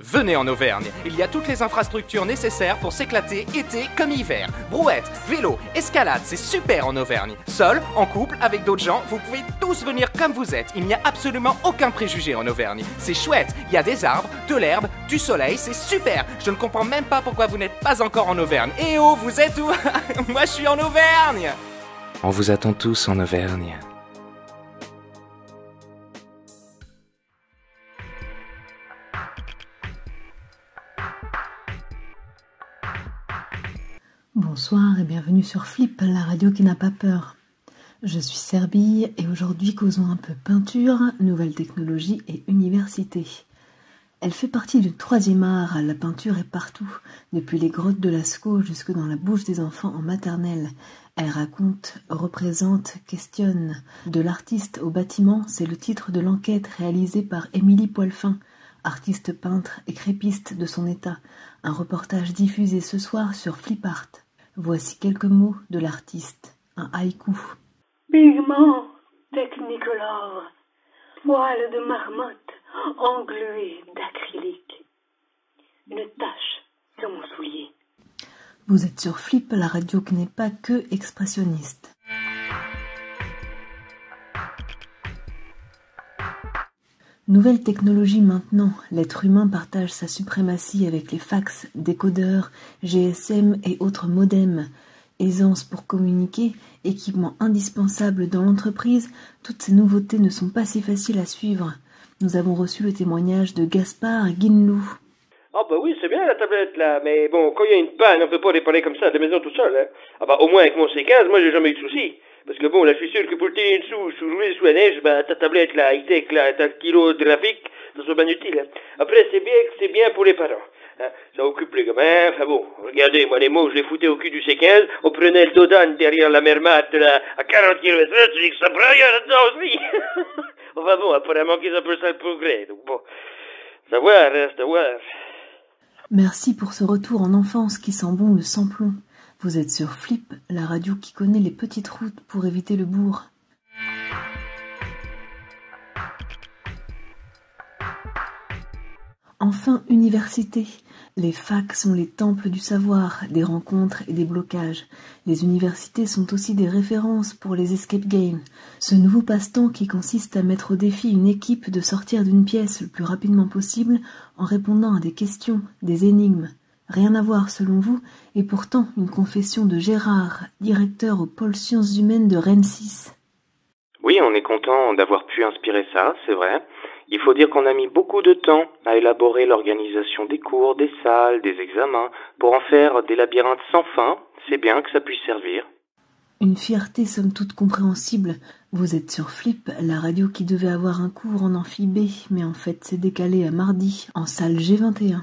Venez en Auvergne, il y a toutes les infrastructures nécessaires pour s'éclater été comme hiver. Brouette, vélo, escalade, c'est super en Auvergne. Seul, en couple, avec d'autres gens, vous pouvez tous venir comme vous êtes. Il n'y a absolument aucun préjugé en Auvergne. C'est chouette, il y a des arbres, de l'herbe, du soleil, c'est super. Je ne comprends même pas pourquoi vous n'êtes pas encore en Auvergne. Eh oh, vous êtes où? Moi je suis en Auvergne. On vous attend tous en Auvergne. Bonsoir et bienvenue sur Flip, la radio qui n'a pas peur. Je suis Serbille et aujourd'hui causons un peu peinture, nouvelles technologies et université. Elle fait partie du 3e art, la peinture est partout, depuis les grottes de Lascaux jusque dans la bouche des enfants en maternelle. Elle raconte, représente, questionne. De l'artiste au bâtiment, c'est le titre de l'enquête réalisée par Émilie Poilfin, artiste peintre et crépiste de son état. Un reportage diffusé ce soir sur Flip Art. Voici quelques mots de l'artiste, un haïku. Pigment technicolore, poil de marmotte englué d'acrylique, une tache sur mon soulier. Vous êtes sur Flip, la radio qui n'est pas que expressionniste. Nouvelle technologie maintenant, l'être humain partage sa suprématie avec les fax, décodeurs, GSM et autres modems. Aisance pour communiquer, équipement indispensable dans l'entreprise, toutes ces nouveautés ne sont pas si faciles à suivre. Nous avons reçu le témoignage de Gaspard Guinlou. Ah bah oui, c'est bien la tablette là, mais bon, quand il y a une panne, on peut pas réparer comme ça à la maison tout seul, hein. Ah bah au moins avec mon C15, moi j'ai jamais eu de soucis. Parce que bon, là, je suis sûr que pour le tirer une rouler sous la neige, bah, ta tablette, là, high-tech, là, ta kilo graphique, ça soit bien utile, hein. Après, c'est bien pour les parents, hein. Ça occupe les gamins, enfin bon, regardez, moi, les mots, je les foutais au cul du C15, on prenait le Dodan derrière la Mermat, là, à 40 km/h, tu dis que ça braille là-dedans aussi. Enfin bon, apparemment qu'ils appellent ça le progrès, donc bon, savoir, hein, savoir. Merci pour ce retour en enfance qui sent bon le sans-plomb. Vous êtes sur Flip, la radio qui connaît les petites routes pour éviter le bourg. Enfin, université. Les facs sont les temples du savoir, des rencontres et des blocages. Les universités sont aussi des références pour les escape games. Ce nouveau passe-temps qui consiste à mettre au défi une équipe de sortir d'une pièce le plus rapidement possible en répondant à des questions, des énigmes. Rien à voir selon vous, et pourtant une confession de Gérard, directeur au pôle sciences humaines de Rennes 6. Oui, on est content d'avoir pu inspirer ça, c'est vrai. Il faut dire qu'on a mis beaucoup de temps à élaborer l'organisation des cours, des salles, des examens, pour en faire des labyrinthes sans fin. C'est bien que ça puisse servir. Une fierté somme toute compréhensible. Vous êtes sur Flip, la radio qui devait avoir un cours en amphibé, mais en fait c'est décalé à mardi, en salle G21.